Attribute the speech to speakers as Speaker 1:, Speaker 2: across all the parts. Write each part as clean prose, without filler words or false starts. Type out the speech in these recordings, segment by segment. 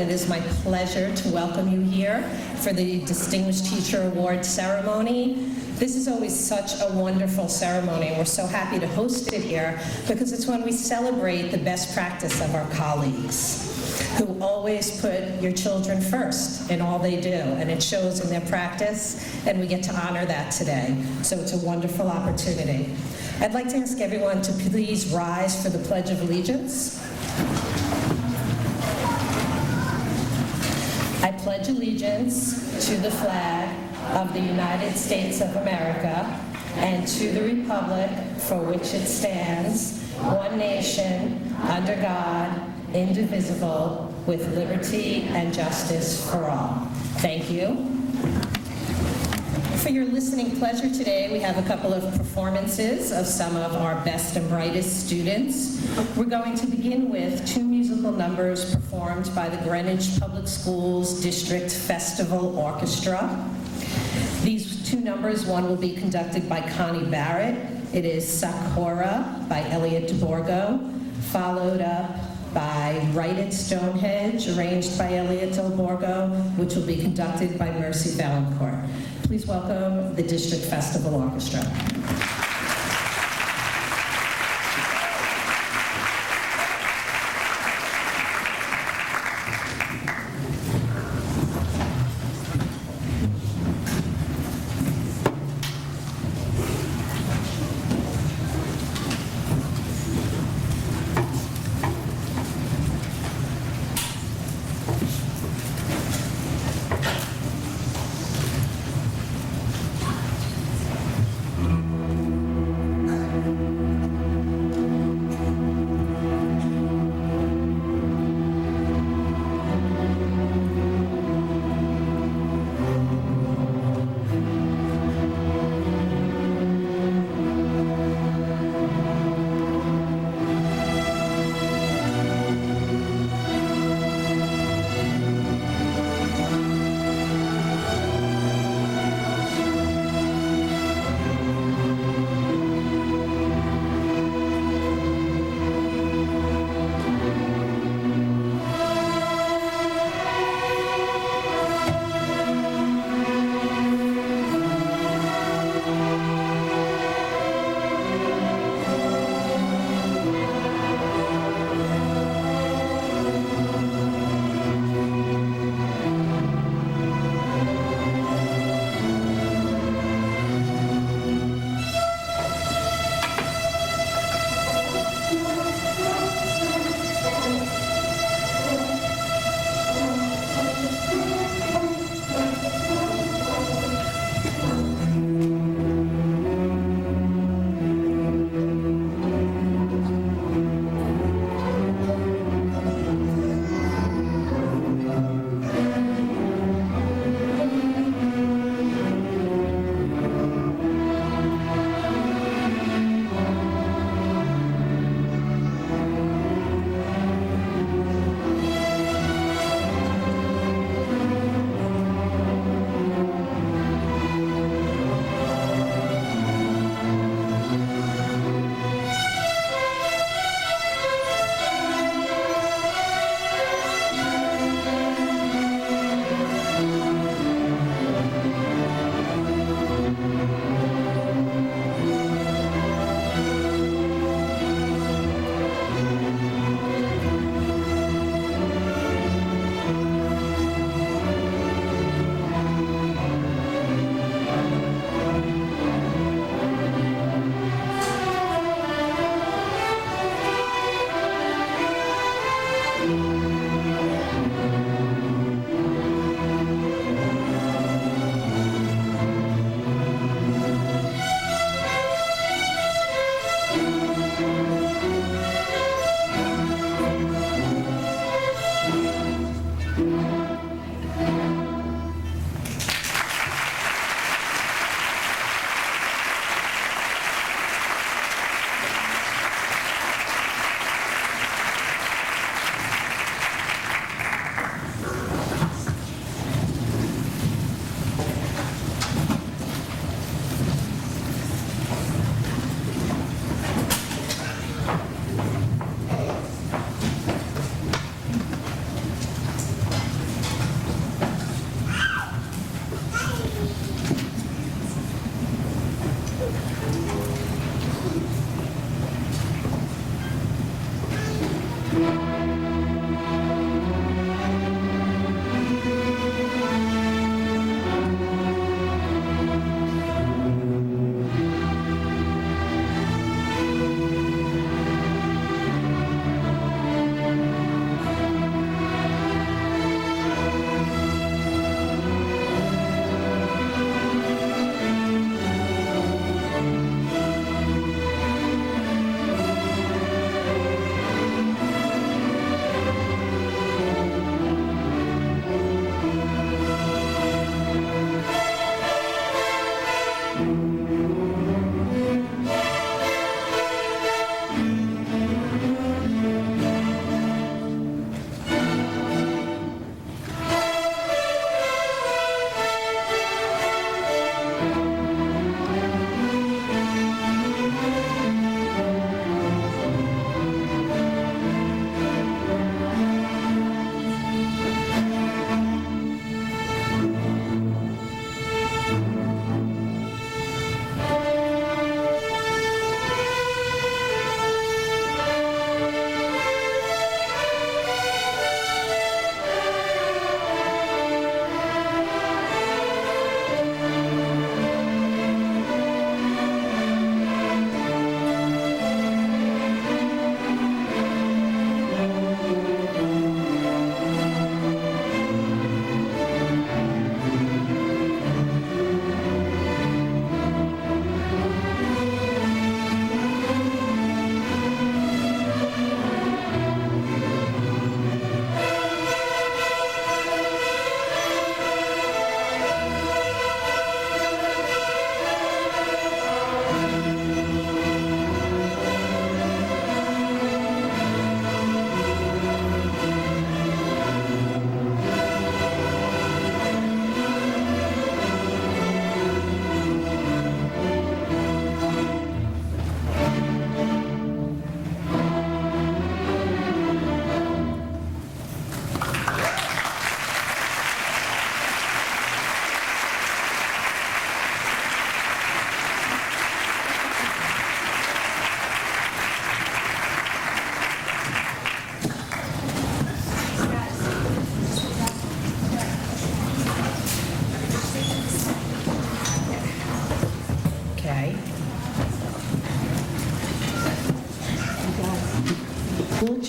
Speaker 1: and it is my pleasure to welcome you here for the Distinguished Teacher Award ceremony. This is always such a wonderful ceremony, and we're so happy to host it here because it's when we celebrate the best practice of our colleagues who always put your children first in all they do, and it shows in their practice, and we get to honor that today. So it's a wonderful opportunity. I'd like to ask everyone to please rise for the Pledge of Allegiance. I pledge allegiance to the flag of the United States of America and to the republic for which it stands, one nation, under God, indivisible, with liberty and justice for all. Thank you. For your listening pleasure today, we have a couple of performances of some of our best and brightest students. We're going to begin with two musical numbers performed by the Greenwich Public Schools District Festival Orchestra. These two numbers, one will be conducted by Connie Barrett. It is Sakura by Elliot DeBorgo, followed up by Right at Stonehenge, arranged by Elliot DeBorgo, which will be conducted by Mercy Valancourt. Please welcome the District Festival Orchestra.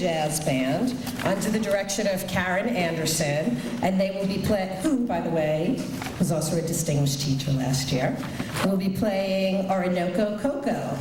Speaker 1: Jazz Band under the direction of Karen Anderson, and they will be who, by the way, was also a distinguished teacher last year, will be playing Orinoco Coco.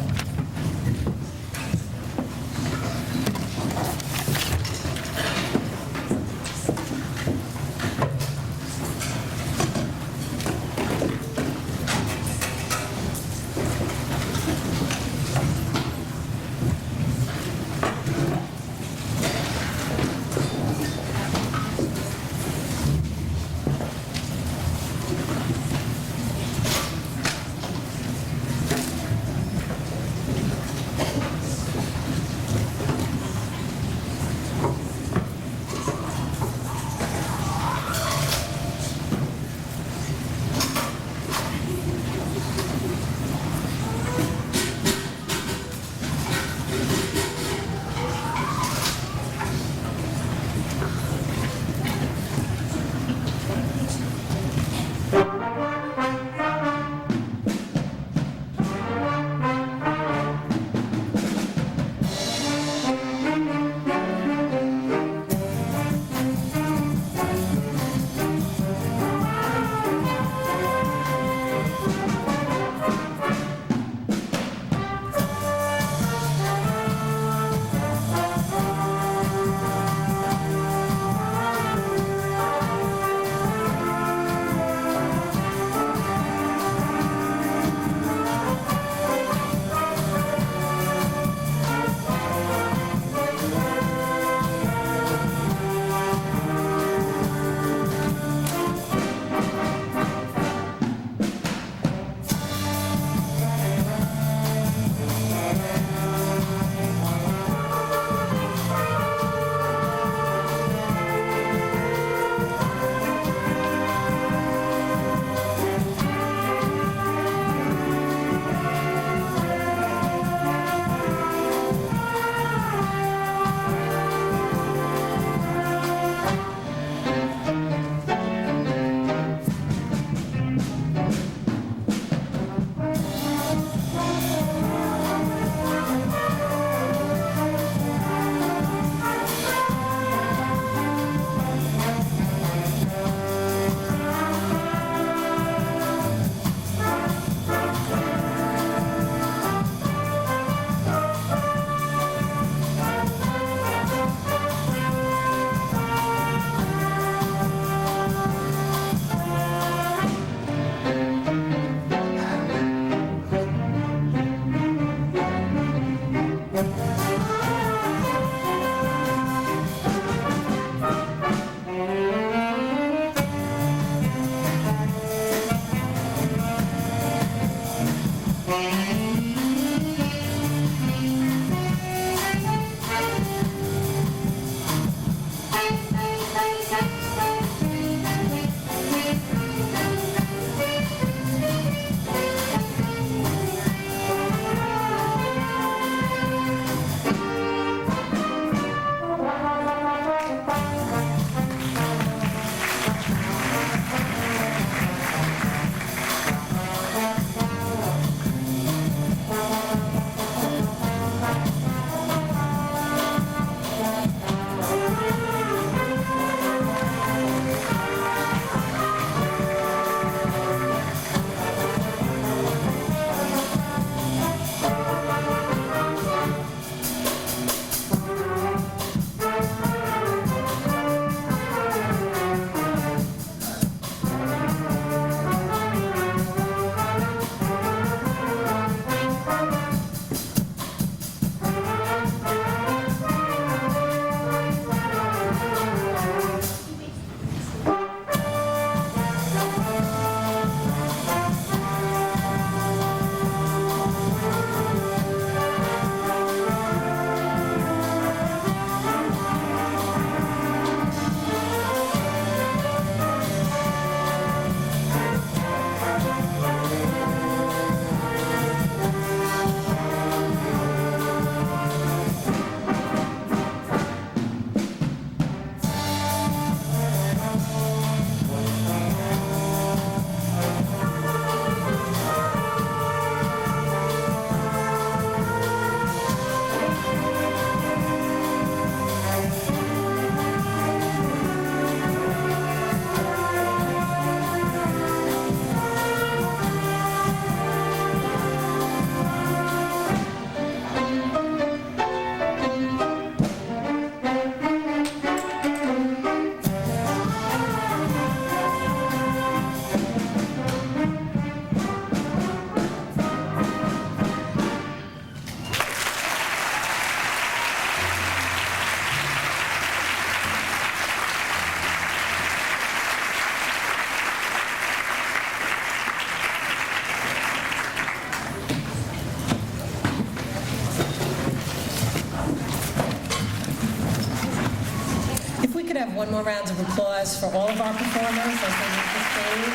Speaker 1: one more round of applause for all of our performers as they leave the stage.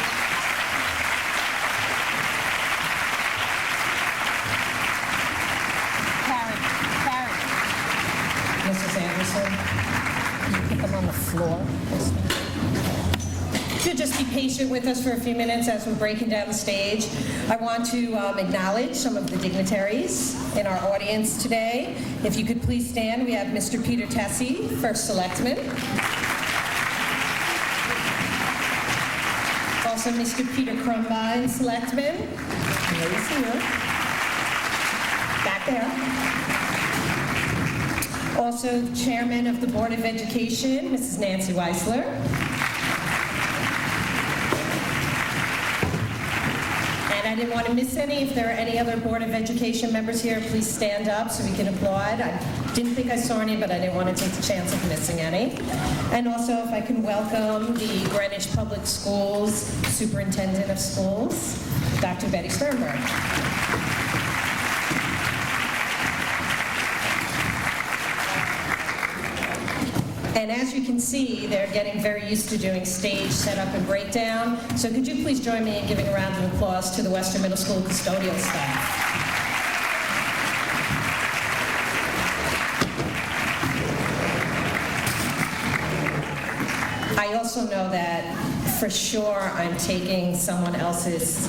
Speaker 2: Karen.
Speaker 1: Mrs. Anderson, can you put them on the floor? If you'll just be patient with us for a few minutes as we're breaking down the stage. I want to acknowledge some of the dignitaries in our audience today. If you could please stand, we have Mr. Peter Tessie, First Selectman. Also Mr. Peter Crumbine, Selectman. There you see him. Back there. Also, Chairman of the Board of Education, Mrs. Nancy Weisler. And I didn't want to miss any. If there are any other Board of Education members here, please stand up so we can applaud. I didn't think I saw any, but I didn't want to take the chance of missing any. And also, if I can welcome the Greenwich Public Schools Superintendent of Schools, Dr. Betty Sternberg. And as you can see, they're getting very used to doing stage setup and breakdown. So could you please join me in giving a round of applause to the Western Middle School custodial staff. I also know that for sure I'm taking someone else's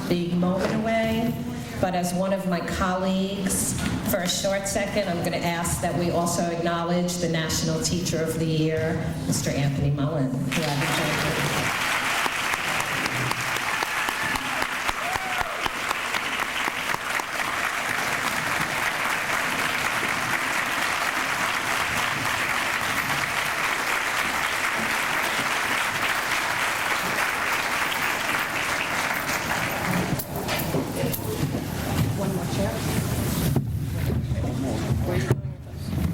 Speaker 1: big moment away, but as one of my colleagues, for a short second, I'm going to ask that we also acknowledge the National Teacher of the Year, Mr. Anthony Mullen, who I've been thanking.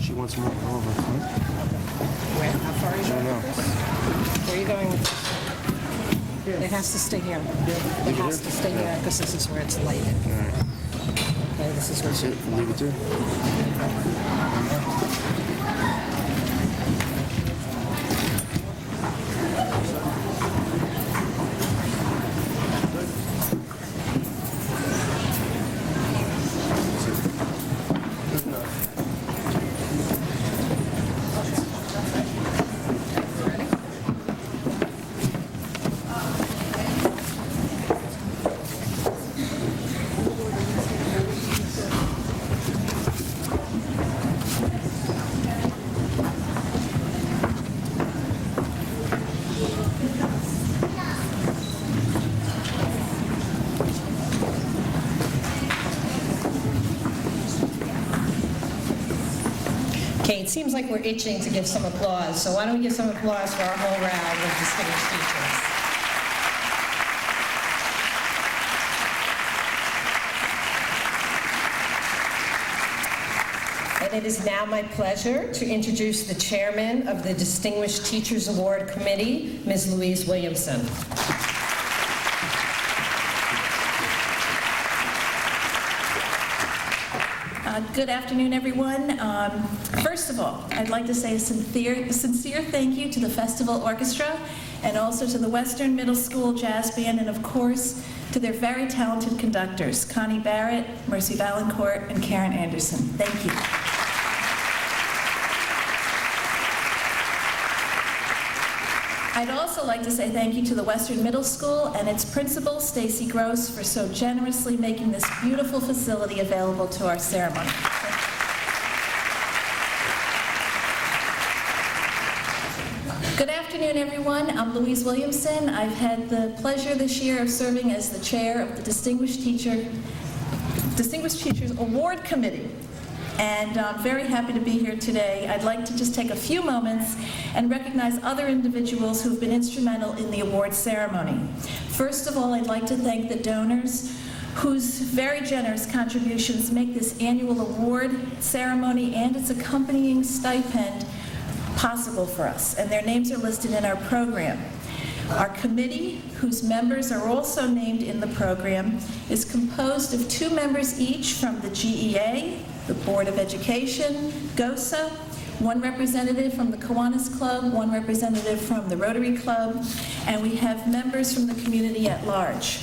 Speaker 3: She wants more over.
Speaker 2: Where? How far are you going with this? Where are you going with this? It has to stay here. It has to stay here because this is where it's lighted. Okay, this is where
Speaker 3: That's it. Leave it there.
Speaker 1: Okay, it seems like we're itching to give some applause, so why don't we give some applause for our whole round of distinguished teachers. And it is now my pleasure to introduce the chairman of the Distinguished Teachers Award Committee, Ms. Louise Williamson.
Speaker 4: Good afternoon, everyone. First of all, I'd like to say a sincere thank you to the Festival Orchestra and also to the Western Middle School Jazz Band and, of course, to their very talented conductors, Connie Barrett, Mercy Valancourt, and Karen Anderson. Thank you. I'd also like to say thank you to the Western Middle School and its principal, Stacy Gross, for so generously making this beautiful facility available to our ceremony. Good afternoon, everyone. I'm Louise Williamson. I've had the pleasure this year of serving as the chair of the Distinguished Teachers Award Committee. And I'm very happy to be here today. I'd like to just take a few moments and recognize other individuals who've been instrumental in the award ceremony. First of all, I'd like to thank the donors whose very generous contributions make this annual award ceremony and its accompanying stipend possible for us, and their names are listed in our program. Our committee, whose members are also named in the program, is composed of 2 members each from the GEA, the Board of Education, GOSA, one representative from the Kiwanis Club, one representative from the Rotary Club, and we have members from the community at large.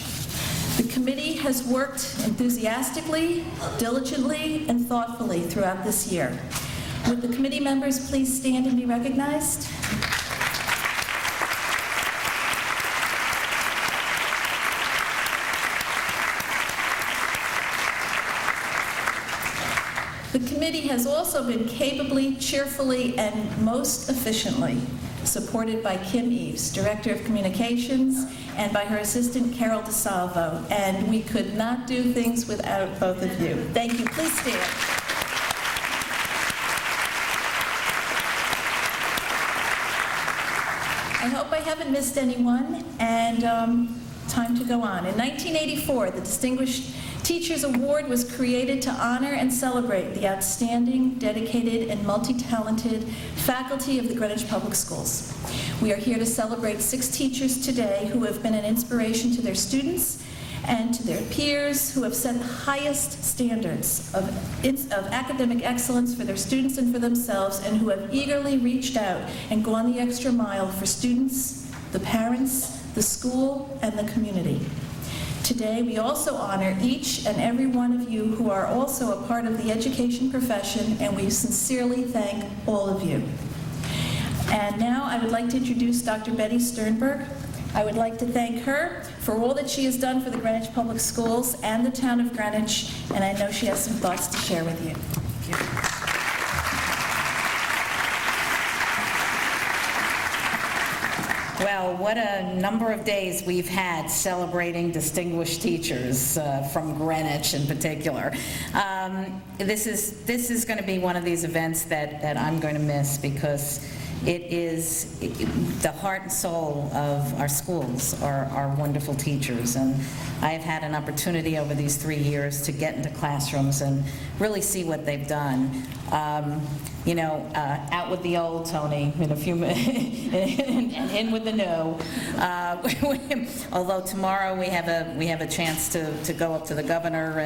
Speaker 4: The committee has worked enthusiastically, diligently, and thoughtfully throughout this year. Would the committee members please stand and be recognized? The committee has also been capably, cheerfully, and most efficiently supported by Kim Eves, Director of Communications, and by her assistant, Carol DeSalvo. And we could not do things without both of you. Thank you. Please stand. I hope I haven't missed anyone, and time to go on. In 1984, the Distinguished Teachers Award was created to honor and celebrate the outstanding, dedicated, and multi-talented faculty of the Greenwich Public Schools. We are here to celebrate 6 teachers today who have been an inspiration to their students and to their peers, who have set the highest standards of academic excellence for their students and for themselves, and who have eagerly reached out and gone the extra mile for students, the parents, the school, and the community. Today, we also honor each and every one of you who are also a part of the education profession, and we sincerely thank all of you. And now I would like to introduce Dr. Betty Sternberg. I would like to thank her for all that she has done for the Greenwich Public Schools and the town of Greenwich, and I know she has some thoughts to share with you. Thank you.
Speaker 5: Well, what a number of days we've had celebrating distinguished teachers from Greenwich in particular. This is going to be one of these events that I'm going to miss, because it is the heart and soul of our schools are our wonderful teachers. And I have had an opportunity over these 3 years to get into classrooms and really see what they've done. Out with the old, Tony, in a few minutes, and in with the new. Although tomorrow we have a chance to go up to the governor,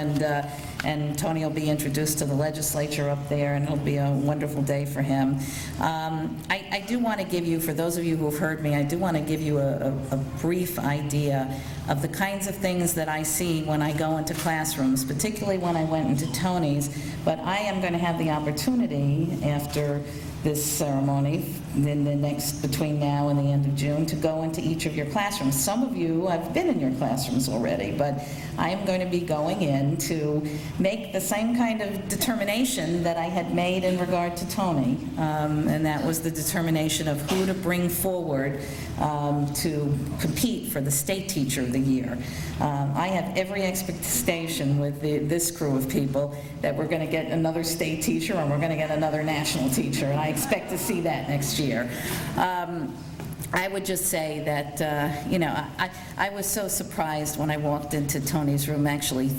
Speaker 5: and Tony will be introduced to the legislature up there, and it'll be a wonderful day for him. I do want to give you, for those of you who have heard me, I do want to give you a brief idea of the kinds of things that I see when I go into classrooms, particularly when I went into Tony's. But I am going to have the opportunity after this ceremony, between now and the end of June, to go into each of your classrooms. Some of you have been in your classrooms already, but I am going to be going in to make the same kind of determination that I had made in regard to Tony, and that was the determination of who to bring forward to compete for the State Teacher of the Year. I have every expectation with this crew of people that we're going to get another state teacher, and we're going to get another national teacher, and I expect to see that next year. I would just say that, I was so surprised when I walked into Tony's room, actually,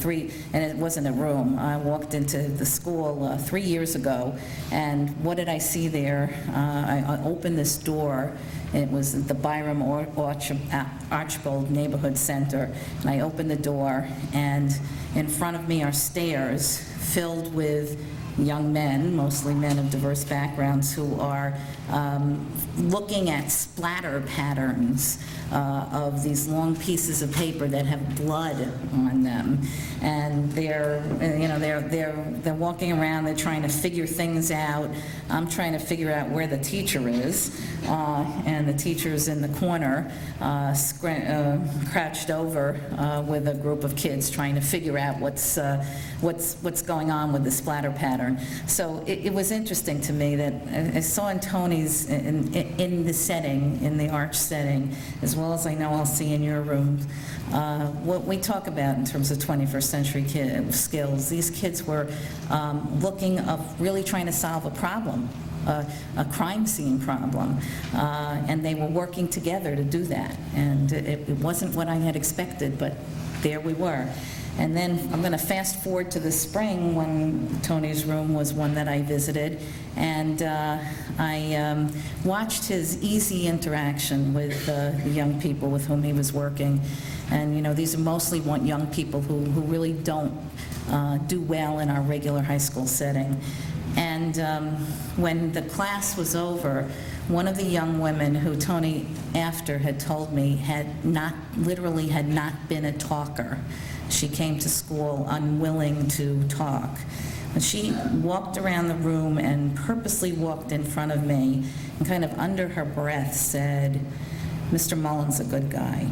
Speaker 5: and it wasn't a room. I walked into the school 3 years ago, and what did I see there? I opened this door. It was the Byram Archbold Neighborhood Center, and I opened the door, and in front of me are stairs filled with young men, mostly men of diverse backgrounds, who are looking at splatter patterns of these long pieces of paper that have blood on them, and they're walking around. They're trying to figure things out. I'm trying to figure out where the teacher is, and the teacher's in the corner, crouched over with a group of kids trying to figure out what's going on with the splatter pattern. So it was interesting to me that I saw in Tony's, in the setting, in the Arch setting, as well as I know I'll see in your room, what we talk about in terms of 21st century skills. These kids were really trying to solve a problem, a crime scene problem, and they were working together to do that. And it wasn't what I had expected, but there we were. And then I'm going to fast forward to the spring, when Tony's room was one that I visited, and I watched his easy interaction with the young people with whom he was working. And these are mostly young people who really don't do well in our regular high school setting. And when the class was over, one of the young women who Tony, after, had told me literally had not been a talker. She came to school unwilling to talk. And she walked around the room and purposely walked in front of me and kind of under her breath said, "Mr. Mullen's a good guy."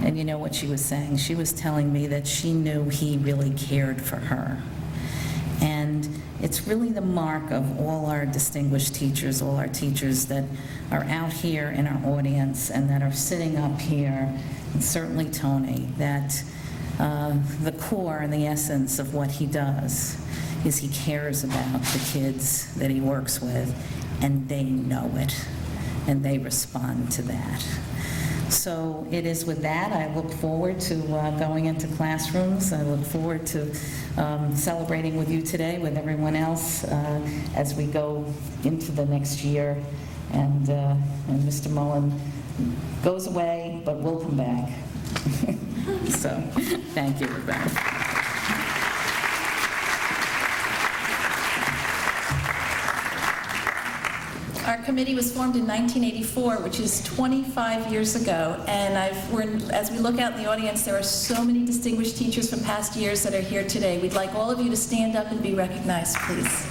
Speaker 5: And you know what she was saying? She was telling me that she knew he really cared for her. And it's really the mark of all our distinguished teachers, all our teachers that are out here in our audience and that are sitting up here, and certainly Tony, that the core and the essence of what he does is he cares about the kids that he works with, and they know it, and they respond to that. So it is with that, I look forward to going into classrooms. I look forward to celebrating with you today, with everyone else, as we go into the next year. And Mr. Mullen goes away, but will come back. So, thank you, Rebecca.
Speaker 4: Our committee was formed in 1984, which is 25 years ago, and as we look out in the audience, there are so many distinguished teachers from past years that are here today. We'd like all of you to stand up and be recognized, please.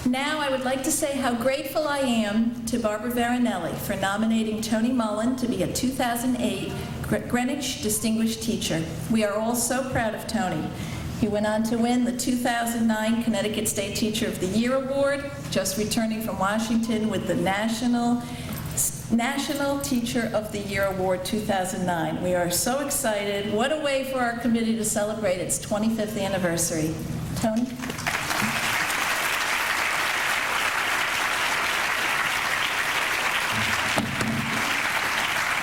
Speaker 4: Now, I would like to say how grateful I am to Barbara Veronelli for nominating Tony Mullen to be a 2008 Greenwich Distinguished Teacher. We are all so proud of Tony. He went on to win the 2009 Connecticut State Teacher of the Year Award, just returning from Washington with the National Teacher of the Year Award 2009. We are so excited. What a way for our committee to celebrate its 25th anniversary. Tony?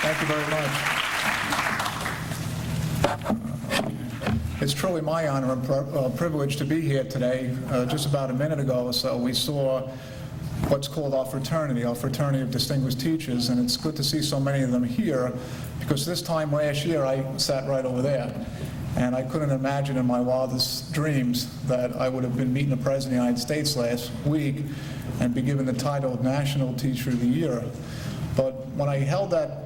Speaker 6: Thank you very much. It's truly my honor and privilege to be here today. Just about a minute ago or so, we saw what's called our fraternity of distinguished teachers, and it's good to see so many of them here, because this time last year I sat right over there, and I couldn't imagine in my wildest dreams that I would have been meeting the President of the United States last week and be given the title of National Teacher of the Year. But when I held that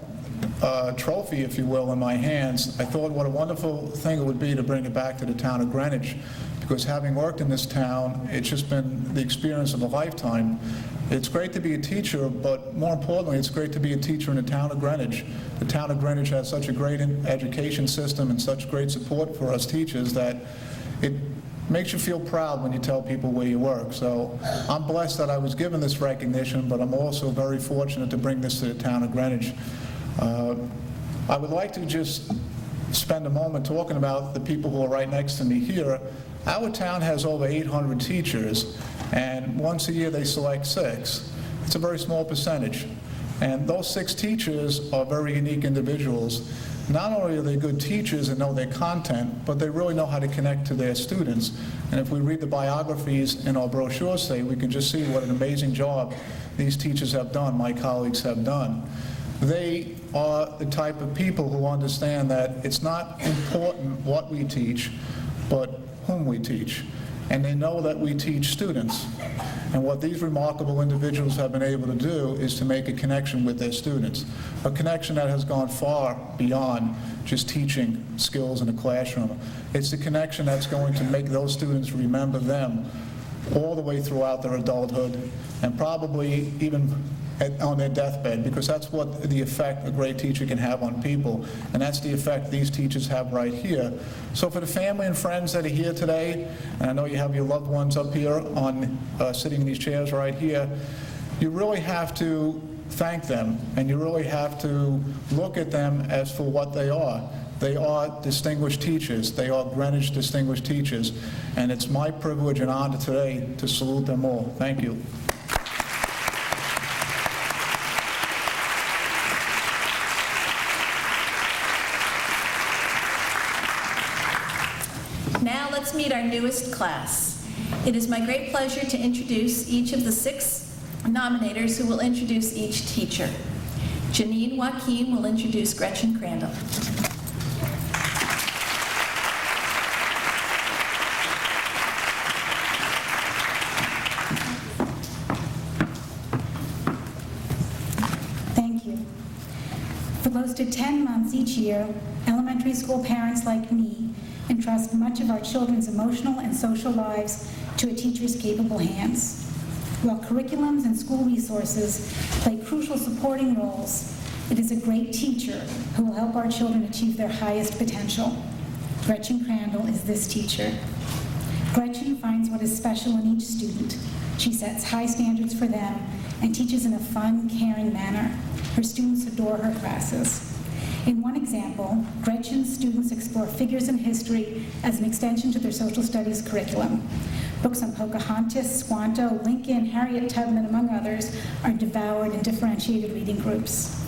Speaker 6: trophy, if you will, in my hands, I thought what a wonderful thing it would be to bring it back to the town of Greenwich, because having worked in this town, it's just been the experience of a lifetime. It's great to be a teacher, but more importantly, it's great to be a teacher in the town of Greenwich. The town of Greenwich has such a great education system and such great support for us teachers that it makes you feel proud when you tell people where you work. So I'm blessed that I was given this recognition, but I'm also very fortunate to bring this to the town of Greenwich. I would like to just spend a moment talking about the people who are right next to me here. Our town has over 800 teachers, and once a year they select 6. It's a very small percentage. And those 6 teachers are very unique individuals. Not only are they good teachers and know their content, but they really know how to connect to their students. And if we read the biographies in our brochures today, we can just see what an amazing job these teachers have done, my colleagues have done. They are the type of people who understand that it's not important what we teach, but whom we teach. And they know that we teach students. And what these remarkable individuals have been able to do is to make a connection with their students, a connection that has gone far beyond just teaching skills in a classroom. It's a connection that's going to make those students remember them all the way throughout their adulthood, and probably even on their deathbed, because that's what the effect a great teacher can have on people, and that's the effect these teachers have right here. So for the family and friends that are here today, and I know you have your loved ones up here on sitting in these chairs right here, you really have to thank them, and you really have to look at them as for what they are. They are distinguished teachers. They are Greenwich distinguished teachers, and it's my privilege and honor today to salute them all. Thank you.
Speaker 4: Now let's meet our newest class. It is my great pleasure to introduce each of the 6 nominators who will introduce each teacher. Janine Joaquin will introduce Gretchen Crandall.
Speaker 7: Thank you. For close to 10 months each year, elementary school parents like me entrust much of our children's emotional and social lives to a teacher's capable hands. While curriculums and school resources play crucial supporting roles, it is a great teacher who will help our children achieve their highest potential. Gretchen Crandall is this teacher. Gretchen finds what is special in each student. She sets high standards for them and teaches in a fun, caring manner. Her students adore her classes. In one example, Gretchen's students explore figures in history as an extension to their social studies curriculum. Books on Pocahontas, Squanto, Lincoln, Harriet Tubman, among others, are devoured in differentiated reading groups.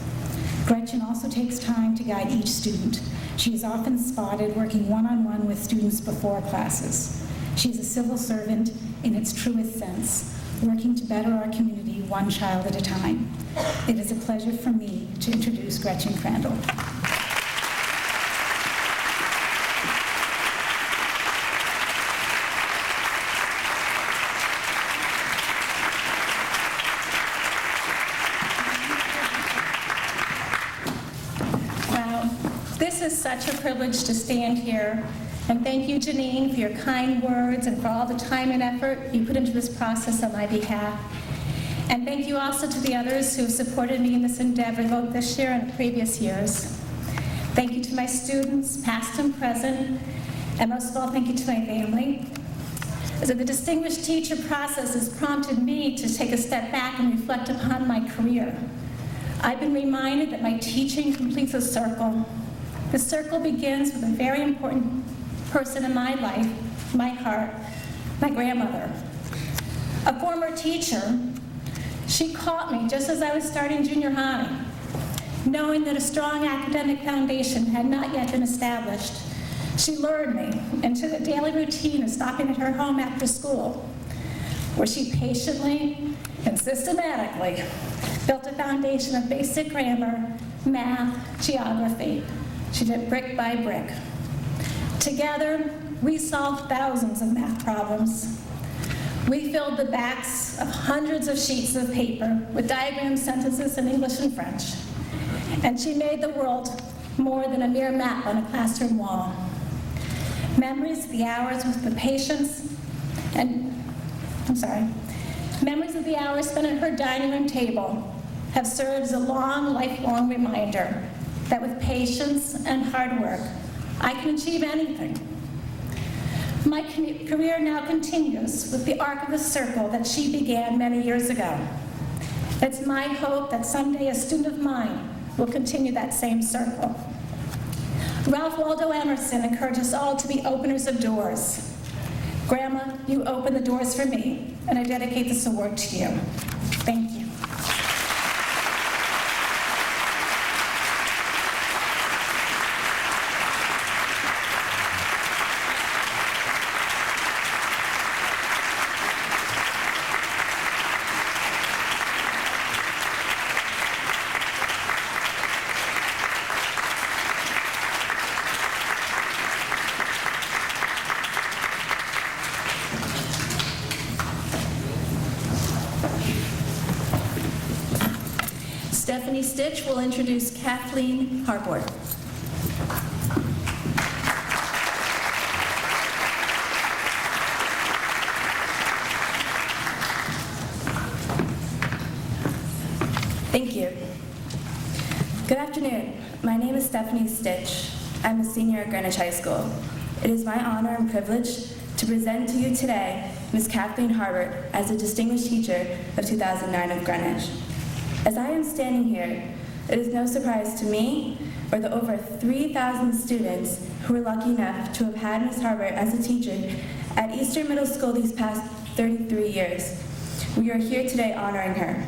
Speaker 7: Gretchen also takes time to guide each student. She is often spotted working one-on-one with students before classes. She is a civil servant in its truest sense, working to better our community one child at a time. It is a pleasure for me to introduce Gretchen Crandall.
Speaker 1: Wow, this is such a privilege to stand here. And thank you, Janine, for your kind words and for all the time and effort you put into this process on my behalf. And thank you also to the others who have supported me in this endeavor, both this year and previous years. Thank you to my students, past and present, and most of all, thank you to my family. As the distinguished teacher process has prompted me to take a step back and reflect upon my career. I've been reminded that my teaching completes a circle. The circle begins with a very important person in my life, my heart, my grandmother. A former teacher, she caught me just as I was starting junior high. Knowing that a strong academic foundation had not yet been established, she lured me into the daily routine of stopping at her home after school, where she patiently and systematically built a foundation of basic grammar, math, geography. She did brick by brick. Together, we solved thousands of math problems. We filled the backs of hundreds of sheets of paper with diagram sentences in English and French. And she made the world more than a mere map on a classroom wall. Memories of the hours with the patients Memories of the hours spent at her dining room table have served as a long, lifelong reminder that with patience and hard work, I can achieve anything. My career now continues with the arc of the circle that she began many years ago. It's my hope that someday a student of mine will continue that same circle. Ralph Waldo Emerson encouraged us all to be openers of doors. Grandma, you open the doors for me, and I dedicate this award to you. Thank you.
Speaker 4: Stephanie Stitch will introduce Kathleen Harbord.
Speaker 8: Thank you. Good afternoon. My name is Stephanie Stitch. I'm a senior at Greenwich High School. It is my honor and privilege to present to you today Ms. Kathleen Harbord as a Distinguished Teacher of 2009 of Greenwich. As I am standing here, it is no surprise to me or the over 3,000 students who were lucky enough to have had Ms. Harbord as a teacher at Eastern Middle School these past 33 years. We are here today honoring her.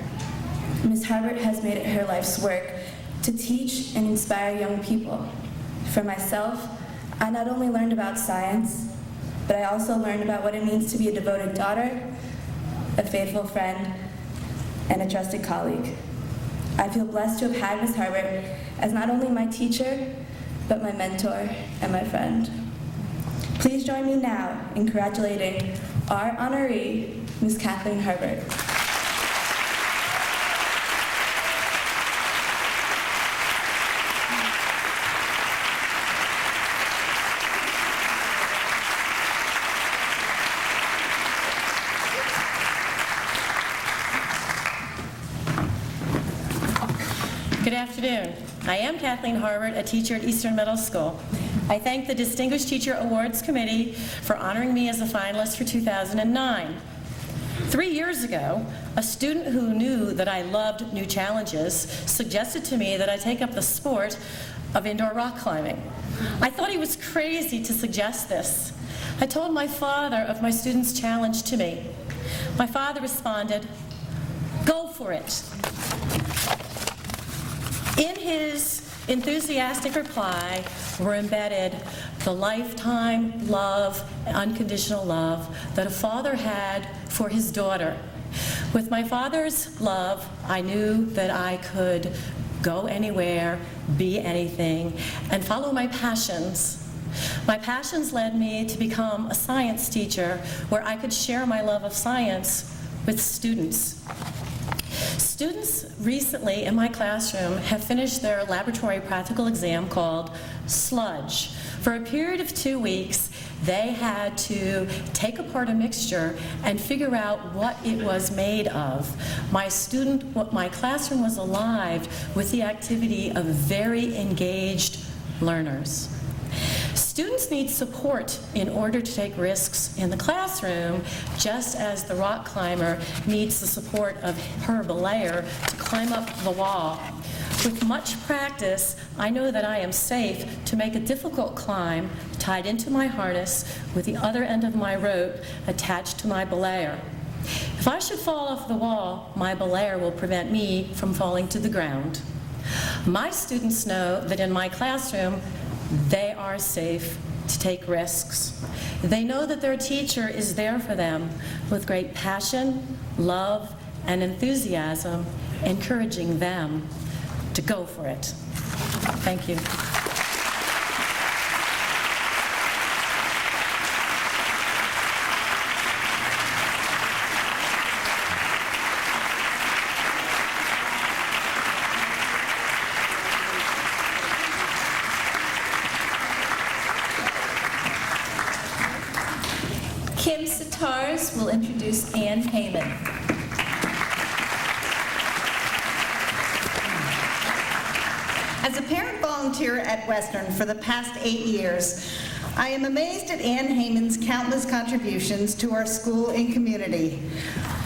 Speaker 8: Ms. Harbord has made it her life's work to teach and inspire young people. For myself, I not only learned about science, but I also learned about what it means to be a devoted daughter, a faithful friend, and a trusted colleague. I feel blessed to have had Ms. Harbert as not only my teacher, but my mentor and my friend. Please join me now in congratulating our honoree, Ms. Kathleen Harbert.
Speaker 1: Good afternoon. I am Kathleen Harbert, a teacher at Eastern Middle School. I thank the Distinguished Teacher Awards Committee for honoring me as a finalist for 2009. 3 years ago, a student who knew that I loved new challenges suggested to me that I take up the sport of indoor rock climbing. I thought he was crazy to suggest this. I told my father of my student's challenge to me. My father responded, "Go for it." In his enthusiastic reply were embedded the lifetime love, unconditional love that a father had for his daughter. With my father's love, I knew that I could go anywhere, be anything, and follow my passions. My passions led me to become a science teacher where I could share my love of science with students. Students recently in my classroom have finished their laboratory practical exam called SLUDGE. For a period of 2 weeks, they had to take apart a mixture and figure out what it was made of. My classroom was alive with the activity of very engaged learners. Students need support in order to take risks in the classroom, just as the rock climber needs the support of her belayer to climb up the wall. With much practice, I know that I am safe to make a difficult climb tied into my harness with the other end of my rope attached to my belayer. If I should fall off the wall, my belayer will prevent me from falling to the ground. My students know that in my classroom, they are safe to take risks. They know that their teacher is there for them with great passion, love, and enthusiasm, encouraging them to go for it. Thank you.
Speaker 4: Kim Sitars will introduce Ann Heyman.
Speaker 9: As a parent volunteer at Western for the past 8 years, I am amazed at Ann Heyman's countless contributions to our school and community.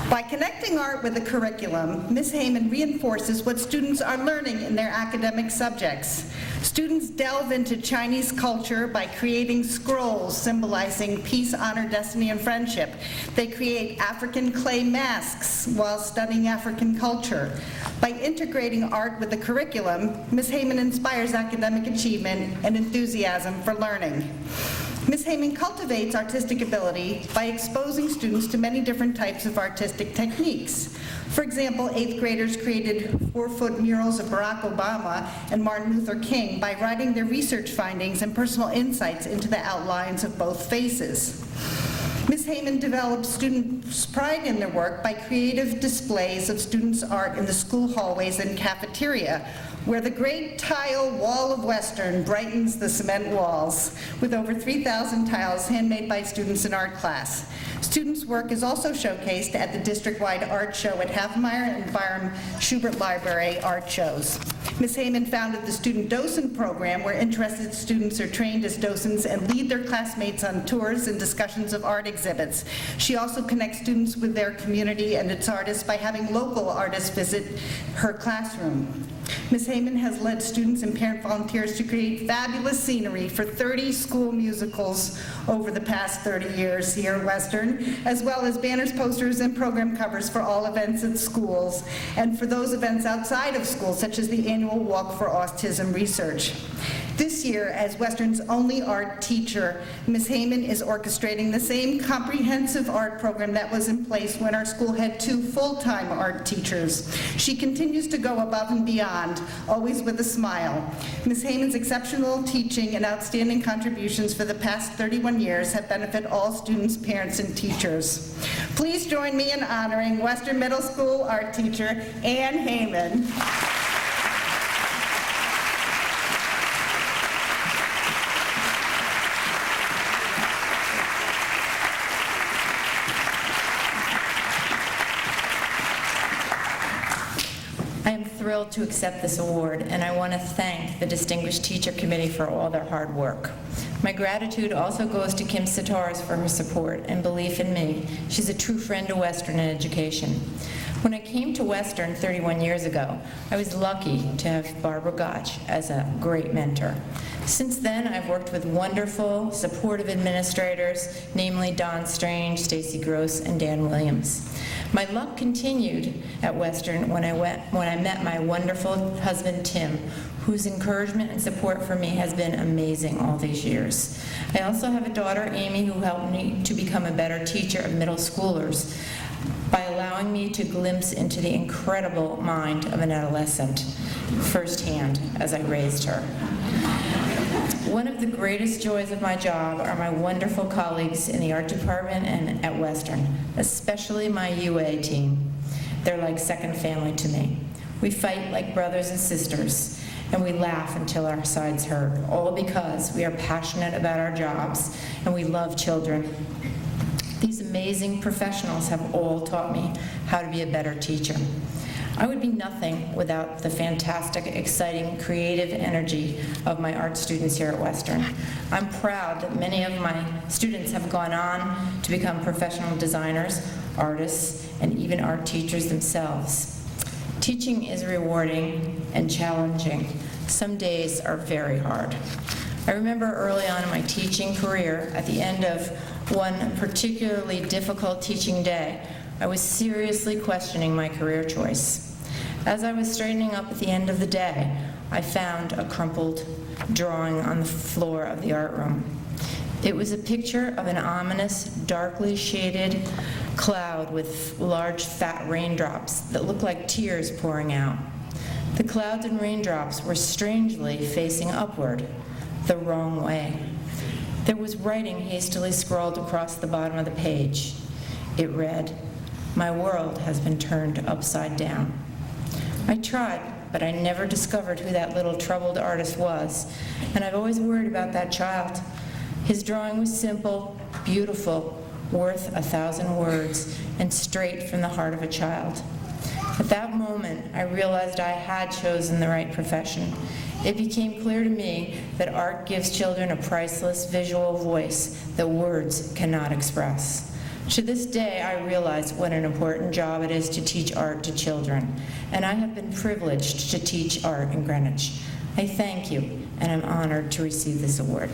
Speaker 9: By connecting art with the curriculum, Ms. Heyman reinforces what students are learning in their academic subjects. Students delve into Chinese culture by creating scrolls symbolizing peace, honor, destiny, and friendship. They create African clay masks while studying African culture. By integrating art with the curriculum, Ms. Heyman inspires academic achievement and enthusiasm for learning. Ms. Heyman cultivates artistic ability by exposing students to many different types of artistic techniques. For example, 8th graders created 4-foot murals of Barack Obama and Martin Luther King by writing their research findings and personal insights into the outlines of both faces. Ms. Heyman develops students' pride in their work by creative displays of students' art in the school hallways and cafeteria, where the great tile wall of Western brightens the cement walls, with over 3,000 tiles handmade by students in art class. Students' work is also showcased at the district-wide art show at Havemeyer and Byram Schubert Library art shows. Ms. Heyman founded the Student Docent Program, where interested students are trained as docents and lead their classmates on tours and discussions of art exhibits. She also connects students with their community and its artists by having local artists visit her classroom. Ms. Heyman has led students and parent volunteers to create fabulous scenery for 30 school musicals over the past 30 years here at Western, as well as banners, posters, and program covers for all events at schools, and for those events outside of school, such as the annual Walk for Autism Research. This year, as Western's only art teacher, Ms. Heyman is orchestrating the same comprehensive art program that was in place when our school had 2 full-time art teachers. She continues to go above and beyond, always with a smile. Ms. Heyman's exceptional teaching and outstanding contributions for the past 31 years have benefited all students, parents, and teachers. Please join me in honoring Western Middle School art teacher Ann Heyman.
Speaker 10: I am thrilled to accept this award, and I want to thank the Distinguished Teacher Committee for all their hard work. My gratitude also goes to Kim Sitaris for her support and belief in me. She's a true friend to Western and education. When I came to Western 31 years ago, I was lucky to have Barbara Gotch as a great mentor. Since then, I've worked with wonderful, supportive administrators, namely Don Strange, Stacy Gross, and Dan Williams. My luck continued at Western when I met my wonderful husband, Tim, whose encouragement and support for me has been amazing all these years. I also have a daughter, Amy, who helped me to become a better teacher of middle schoolers by allowing me to glimpse into the incredible mind of an adolescent firsthand as I raised her. One of the greatest joys of my job are my wonderful colleagues in the art department and at Western, especially my UA team. They're like second family to me. We fight like brothers and sisters, and we laugh until our sides hurt, all because we are passionate about our jobs and we love children. These amazing professionals have all taught me how to be a better teacher. I would be nothing without the fantastic, exciting, creative energy of my art students here at Western. I'm proud that many of my students have gone on to become professional designers, artists, and even art teachers themselves. Teaching is rewarding and challenging. Some days are very hard. I remember early on in my teaching career, at the end of one particularly difficult teaching day, I was seriously questioning my career choice. As I was straightening up at the end of the day, I found a crumpled drawing on the floor of the art room. It was a picture of an ominous, darkly shaded cloud with large, fat raindrops that looked like tears pouring out. The clouds and raindrops were strangely facing upward, the wrong way. There was writing hastily scrawled across the bottom of the page. It read, "My world has been turned upside down." I tried, but I never discovered who that little troubled artist was, and I've always worried about that child. His drawing was simple, beautiful, worth 1,000 words, and straight from the heart of a child. At that moment, I realized I had chosen the right profession. It became clear to me that art gives children a priceless visual voice that words cannot express. To this day, I realize what an important job it is to teach art to children, and I have been privileged to teach art in Greenwich. I thank you, and I'm honored to receive this award.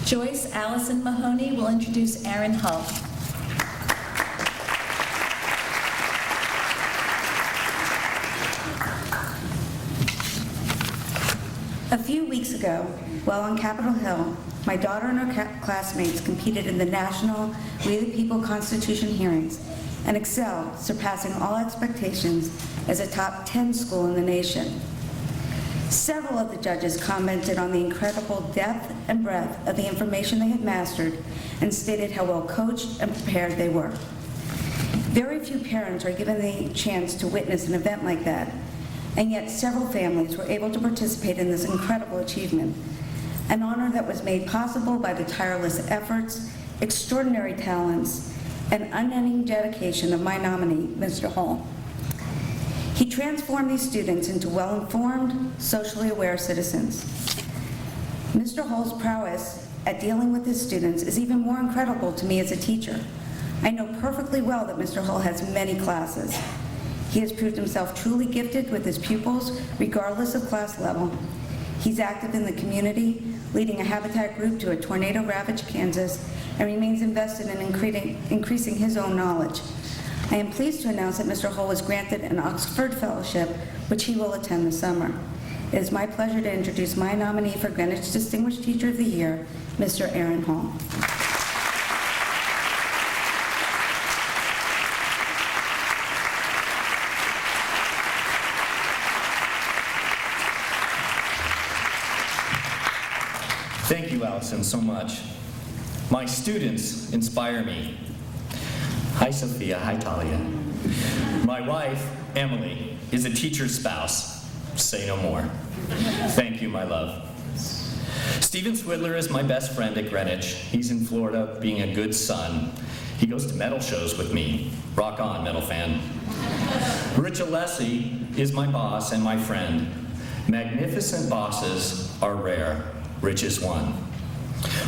Speaker 4: Joyce Allison Mahoney will introduce Aaron Hull.
Speaker 11: A few weeks ago, while on Capitol Hill, my daughter and her classmates competed in the national We the People Constitution hearings and excelled, surpassing all expectations as a top 10 school in the nation. Several of the judges commented on the incredible depth and breadth of the information they had mastered and stated how well coached and prepared they were. Very few parents are given the chance to witness an event like that, and yet several families were able to participate in this incredible achievement, an honor that was made possible by the tireless efforts, extraordinary talents, and unending dedication of my nominee, Mr. Hull. He transformed these students into well-informed, socially aware citizens. Mr. Hull's prowess at dealing with his students is even more incredible to me as a teacher. I know perfectly well that Mr. Hull has many classes. He has proved himself truly gifted with his pupils, regardless of class level. He's active in the community, leading a habitat group to a tornado-ravaged Kansas, and remains invested in increasing his own knowledge. I am pleased to announce that Mr. Hull was granted an Oxford Fellowship, which he will attend this summer. It is my pleasure to introduce my nominee for Greenwich Distinguished Teacher of the Year, Mr. Aaron Hall.
Speaker 12: Thank you, Allison, so much. My students inspire me. Hi, Sophia. Hi, Talia. My wife, Emily, is a teacher's spouse. Say no more. Thank you, my love. Stephen Swidler is my best friend at Greenwich. He's in Florida being a good son. He goes to metal shows with me. Rock on, metal fan. Rich Alessi is my boss and my friend. Magnificent bosses are rare. Rich is one.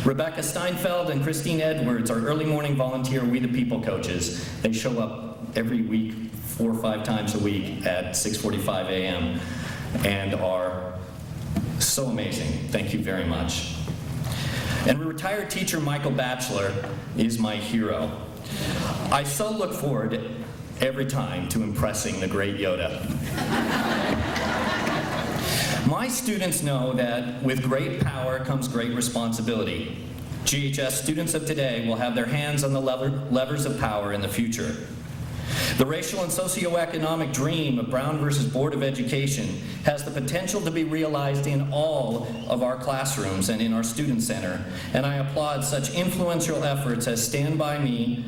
Speaker 12: Rebecca Steinfeld and Christine Edwards are early morning volunteer We the People coaches. They show up every week, 4 or 5 times a week at 6:45 a.m. and are so amazing. Thank you very much. And retired teacher Michael Batchelor is my hero. I so look forward every time to impressing the great Yoda. My students know that with great power comes great responsibility. GHS students of today will have their hands on the levers of power in the future. The racial and socioeconomic dream of Brown versus Board of Education has the potential to be realized in all of our classrooms and in our student center, and I applaud such influential efforts as Stand By Me,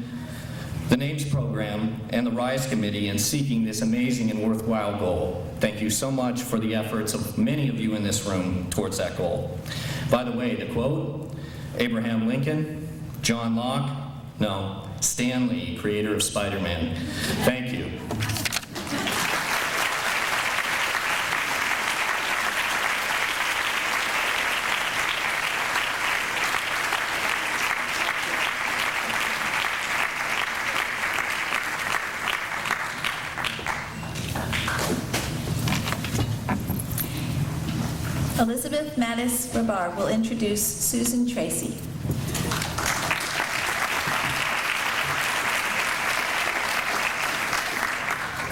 Speaker 12: the NAMES program, and the RISE committee in seeking this amazing and worthwhile goal. Thank you so much for the efforts of many of you in this room towards that goal. By the way, the quote, Abraham Lincoln, John Locke, no, Stan Lee, creator of Spider-Man. Thank you.
Speaker 4: Elizabeth Mattis Rabar will introduce Susan Tracy.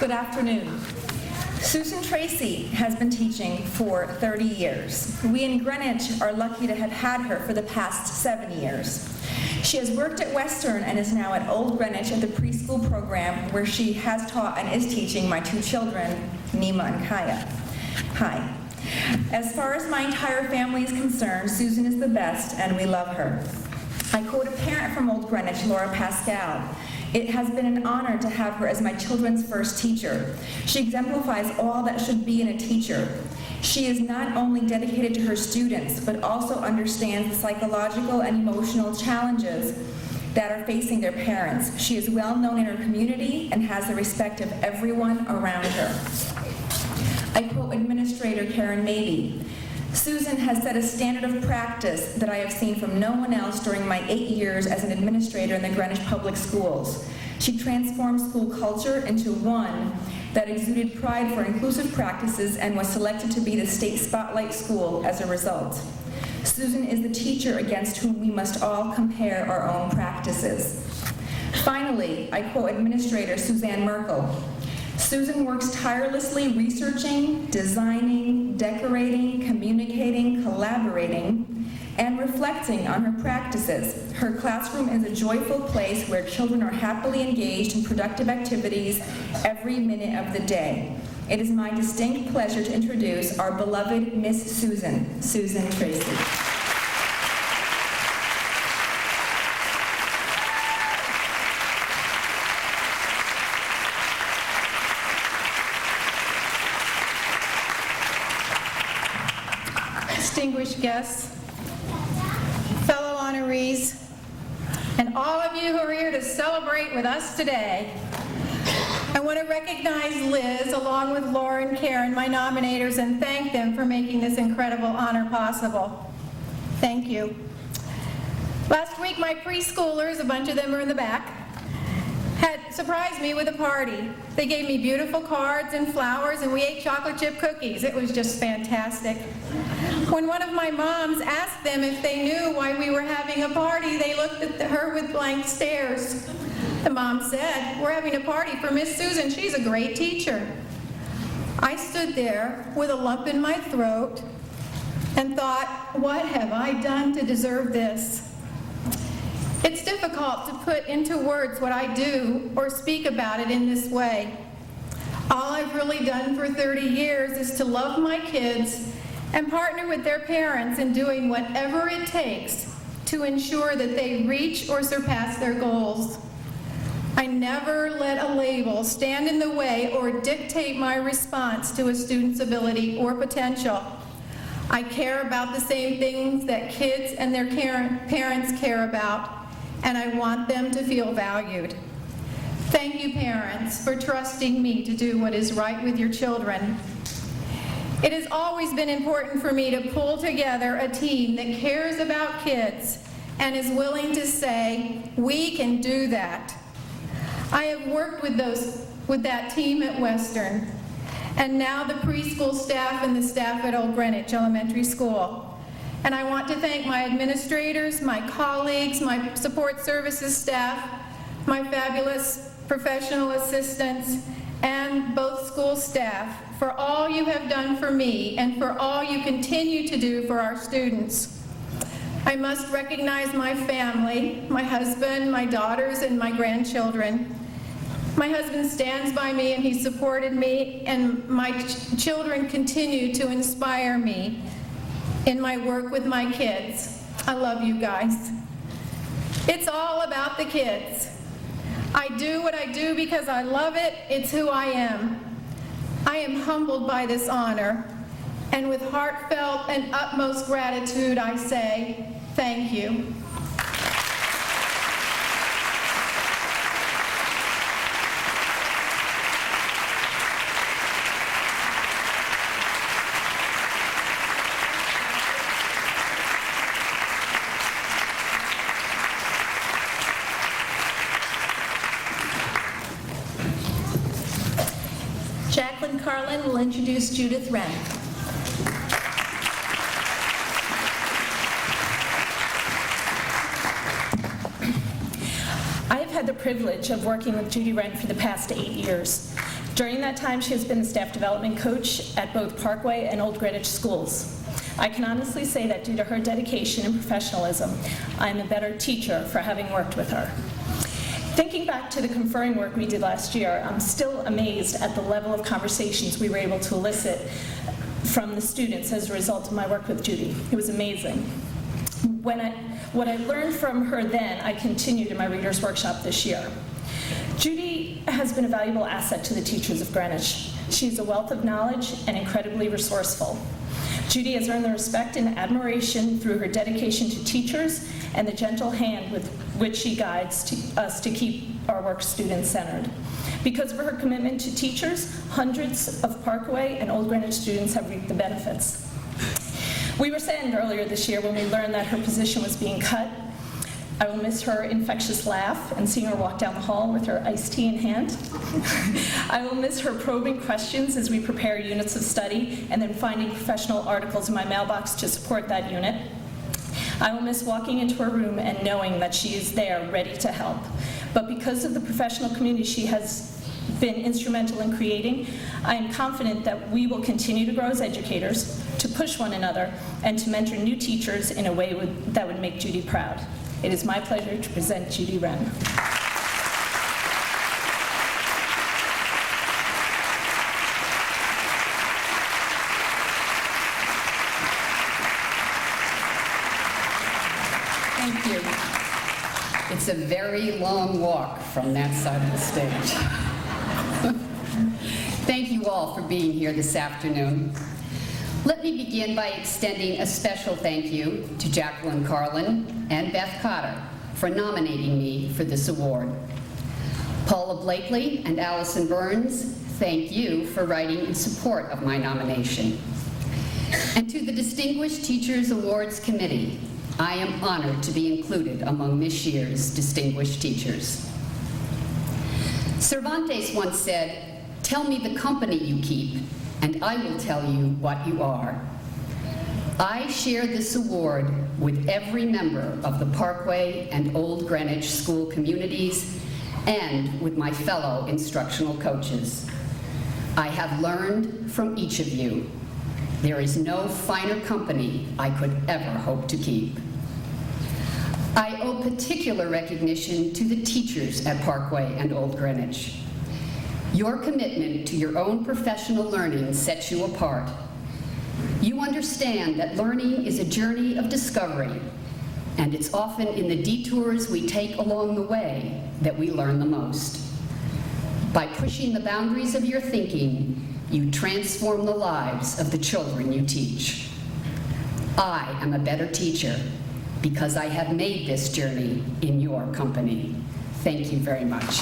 Speaker 4: Good afternoon. Susan Tracy has been teaching for 30 years. We in Greenwich are lucky to have had her for the past 7 years. She has worked at Western and is now at Old Greenwich at the preschool program where she has taught and is teaching my 2 children, Nima and Kaya. Hi. As far as my entire family is concerned, Susan is the best and we love her. I quote a parent from Old Greenwich, Laura Pascal. It has been an honor to have her as my children's first teacher. She exemplifies all that should be in a teacher. She is not only dedicated to her students, but also understands the psychological and emotional challenges that are facing their parents. She is well known in her community and has the respect of everyone around her. I quote Administrator Karen Mabey. Susan has set a standard of practice that I have seen from no one else during my 8 years as an administrator in the Greenwich Public Schools. She transformed school culture into one that exuded pride for inclusive practices and was selected to be the state spotlight school as a result. Susan is the teacher against whom we must all compare our own practices. Finally, I quote Administrator Suzanne Merkel. Susan works tirelessly researching, designing, decorating, communicating, collaborating, and reflecting on her practices. Her classroom is a joyful place where children are happily engaged in productive activities every minute of the day. It is my distinct pleasure to introduce our beloved Miss Susan, Susan Tracy.
Speaker 13: Distinguished guests, fellow honorees, and all of you who are here to celebrate with us today. I want to recognize Liz, along with Laura and Karen, my nominators, and thank them for making this incredible honor possible. Thank you. Last week, my preschoolers, a bunch of them are in the back, had surprised me with a party. They gave me beautiful cards and flowers, and we ate chocolate chip cookies. It was just fantastic. When one of my moms asked them if they knew why we were having a party, they looked at her with blank stares. The mom said, "We're having a party for Miss Susan. She's a great teacher." I stood there with a lump in my throat and thought, what have I done to deserve this? It's difficult to put into words what I do or speak about it in this way. All I've really done for 30 years is to love my kids and partner with their parents in doing whatever it takes to ensure that they reach or surpass their goals. I never let a label stand in the way or dictate my response to a student's ability or potential. I care about the same things that kids and their parents care about, and I want them to feel valued. Thank you, parents, for trusting me to do what is right with your children. It has always been important for me to pull together a team that cares about kids and is willing to say, we can do that. I have worked with that team at Western, and now the preschool staff and the staff at Old Greenwich Elementary School. And I want to thank my administrators, my colleagues, my support services staff, my fabulous professional assistants, and both school staff for all you have done for me and for all you continue to do for our students. I must recognize my family, my husband, my daughters, and my grandchildren. My husband stands by me and he supported me, and my children continue to inspire me in my work with my kids. I love you guys. It's all about the kids. I do what I do because I love it. It's who I am. I am humbled by this honor, and with heartfelt and utmost gratitude, I say, thank you.
Speaker 4: Jacqueline Carlin will introduce Judith Wren.
Speaker 1: I have had the privilege of working with Judy Wren for the past 8 years. During that time, she has been the staff development coach at both Parkway and Old Greenwich schools. I can honestly say that due to her dedication and professionalism, I'm a better teacher for having worked with her. Thinking back to the conferring work we did last year, I'm still amazed at the level of conversations we were able to elicit from the students as a result of my work with Judy. It was amazing. What I learned from her then, I continued in my Reader's Workshop this year. Judy has been a valuable asset to the teachers of Greenwich. She's a wealth of knowledge and incredibly resourceful. Judy has earned the respect and admiration through her dedication to teachers and the gentle hand with which she guides us to keep our work student-centered. Because of her commitment to teachers, hundreds of Parkway and Old Greenwich students have reaped the benefits. We were saddened earlier this year when we learned that her position was being cut. I will miss her infectious laugh and seeing her walk down the hall with her iced tea in hand. I will miss her probing questions as we prepare units of study and then finding professional articles in my mailbox to support that unit. I will miss walking into her room and knowing that she is there ready to help. But because of the professional community she has been instrumental in creating, I am confident that we will continue to grow as educators, to push one another, and to mentor new teachers in a way that would make Judy proud. It is my pleasure to present Judy Wren.
Speaker 14: Thank you. It's a very long walk from that side of the stage. Thank you all for being here this afternoon. Let me begin by extending a special thank you to Jacqueline Carlin and Beth Cotter for nominating me for this award. Paula Blakely and Allison Burns, thank you for writing in support of my nomination. And to the Distinguished Teachers Awards Committee, I am honored to be included among this year's distinguished teachers. Cervantes once said, "Tell me the company you keep, and I will tell you what you are." I share this award with every member of the Parkway and Old Greenwich school communities and with my fellow instructional coaches. I have learned from each of you. There is no finer company I could ever hope to keep. I owe particular recognition to the teachers at Parkway and Old Greenwich. Your commitment to your own professional learning sets you apart. You understand that learning is a journey of discovery, and it's often in the detours we take along the way that we learn the most. By pushing the boundaries of your thinking, you transform the lives of the children you teach. I am a better teacher because I have made this journey in your company. Thank you very much.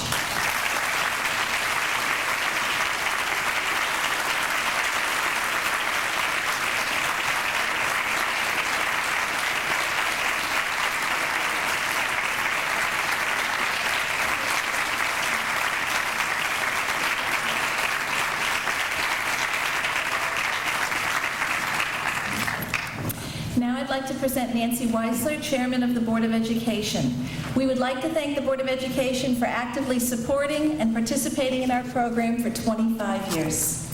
Speaker 4: Now I'd like to present Nancy Weisler, Chairman of the Board of Education. We would like to thank the Board of Education for actively supporting and participating in our program for 25 years.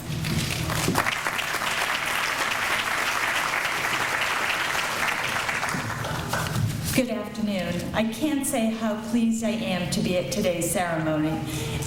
Speaker 15: Good afternoon. I can't say how pleased I am to be at today's ceremony.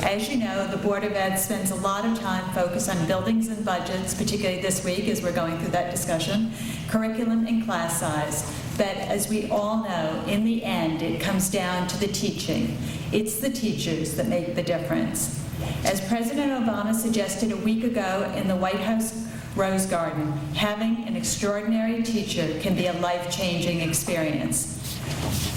Speaker 15: As you know, the Board of Ed spends a lot of time focused on buildings and budgets, particularly this week as we're going through that discussion, curriculum and class size. But as we all know, in the end, it comes down to the teaching. It's the teachers that make the difference. As President Obama suggested a week ago in the White House Rose Garden, having an extraordinary teacher can be a life-changing experience.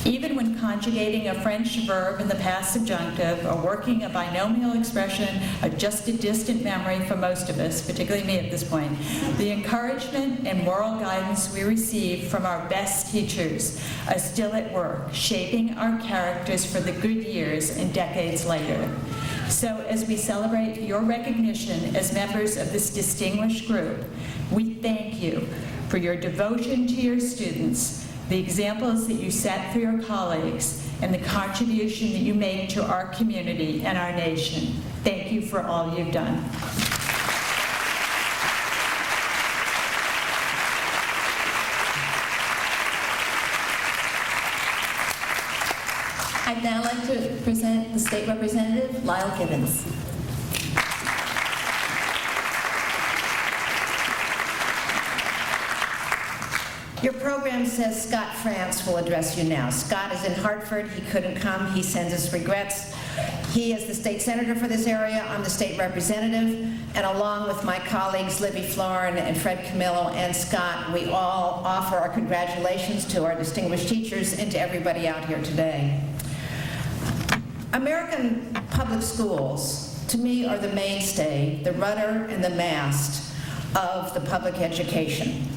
Speaker 15: Even when conjugating a French verb in the past subjunctive or working a binomial expression of just a distant memory for most of us, particularly me at this point, the encouragement and moral guidance we receive from our best teachers are still at work, shaping our characters for the good years and decades later. So as we celebrate your recognition as members of this distinguished group, we thank you for your devotion to your students, the examples that you set for your colleagues, and the contribution that you make to our community and our nation. Thank you for all you've done.
Speaker 4: I'd now like to present the State Representative, Lyle Gibbons.
Speaker 16: Your program says Scott France will address you now. Scott is in Hartford. He couldn't come. He sends us regrets. He is the state senator for this area. I'm the state representative. And along with my colleagues, Libby Florin and Fred Camillo and Scott, we all offer our congratulations to our distinguished teachers and to everybody out here today. American public schools, to me, are the mainstay, the rudder and the mast of the public education.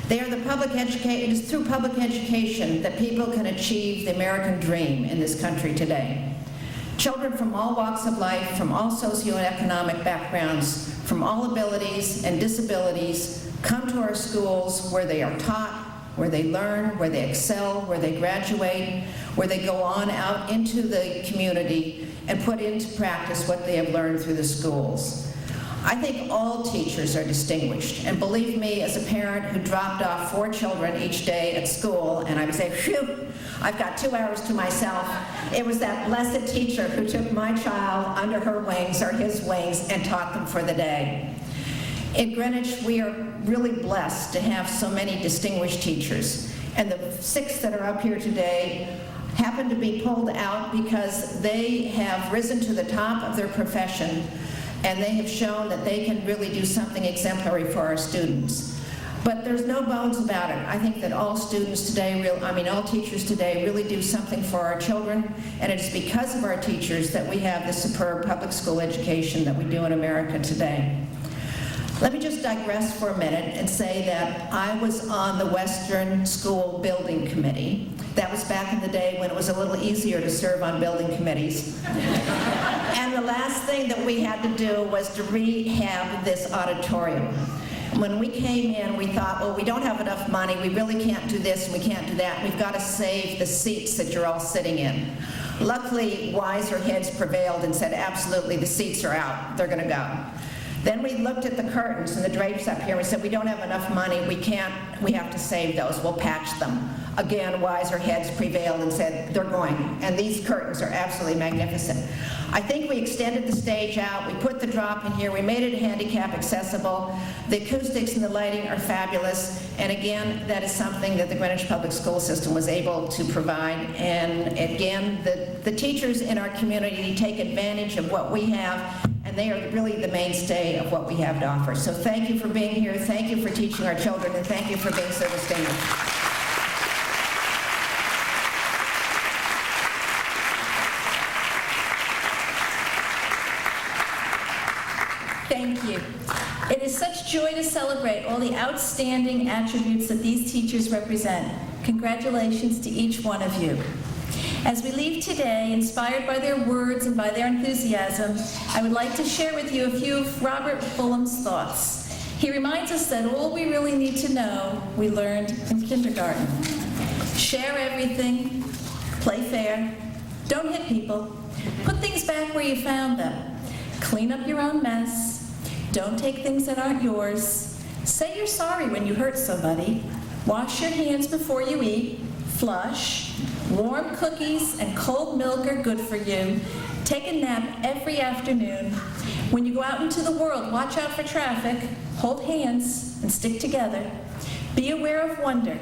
Speaker 16: They are the public education. It is through public education that people can achieve the American dream in this country today. Children from all walks of life, from all socioeconomic backgrounds, from all abilities and disabilities, come to our schools where they are taught, where they learn, where they excel, where they graduate, where they go on out into the community and put into practice what they have learned through the schools. I think all teachers are distinguished, and believe me, as a parent who dropped off 4 children each day at school, and I would say, phew, I've got 2 hours to myself, it was that blessed teacher who took my child under her wings or his wings and taught them for the day. In Greenwich, we are really blessed to have so many distinguished teachers, and the 6 that are up here today happen to be pulled out because they have risen to the top of their profession, and they have shown that they can really do something exemplary for our students. But there's no bones about it. I think that all students today, all teachers today really do something for our children, and it's because of our teachers that we have the superb public school education that we do in America today. Let me just digress for a minute and say that I was on the Western School Building Committee. That was back in the day when it was a little easier to serve on building committees. And the last thing that we had to do was to rehab this auditorium. When we came in, we thought, well, we don't have enough money, we really can't do this and we can't do that, we've got to save the seats that you're all sitting in. Luckily, wiser heads prevailed and said, absolutely, the seats are out, they're going to go. Then we looked at the curtains and the drapes up here, and we said, we don't have enough money, we have to save those, we'll patch them. Again, wiser heads prevailed and said, they're going, and these curtains are absolutely magnificent. I think we extended the stage out, we put the drop in here, we made it handicap accessible, the acoustics and the lighting are fabulous, and again, that is something that the Greenwich Public School System was able to provide, and again, the teachers in our community take advantage of what we have, and they are really the mainstay of what we have to offer. So thank you for being here, thank you for teaching our children, and thank you for being so distinguished.
Speaker 4: Thank you. It is such joy to celebrate all the outstanding attributes that these teachers represent. Congratulations to each one of you. As we leave today, inspired by their words and by their enthusiasm, I would like to share with you a few of Robert Fulham's thoughts. He reminds us that all we really need to know, we learned in kindergarten. Share everything, play fair, don't hit people, put things back where you found them, clean up your own mess, don't take things that aren't yours, say you're sorry when you hurt somebody, wash your hands before you eat, flush, warm cookies and cold milk are good for you, take a nap every afternoon. When you go out into the world, watch out for traffic, hold hands and stick together. Be aware of wonder.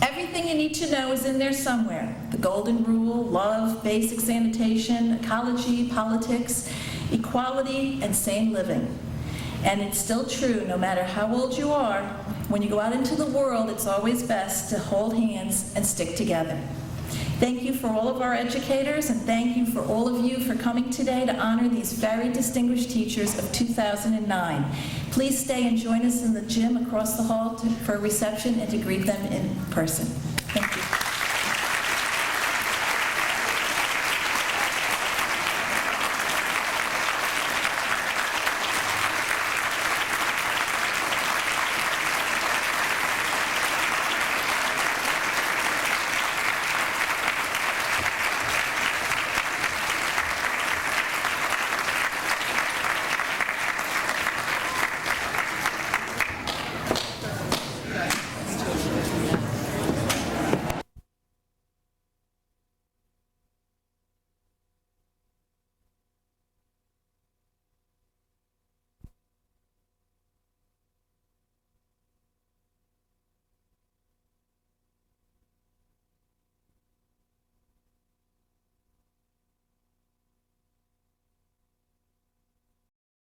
Speaker 4: Everything you need to know is in there somewhere. The golden rule, love, basic sanitation, ecology, politics, equality, and sane living. And it's still true, no matter how old you are, when you go out into the world, it's always best to hold hands and stick together. Thank you for all of our educators, and thank you for all of you for coming today to honor these very distinguished teachers of 2009. Please stay and join us in the gym across the hall for a reception and to greet them in person. Thank you.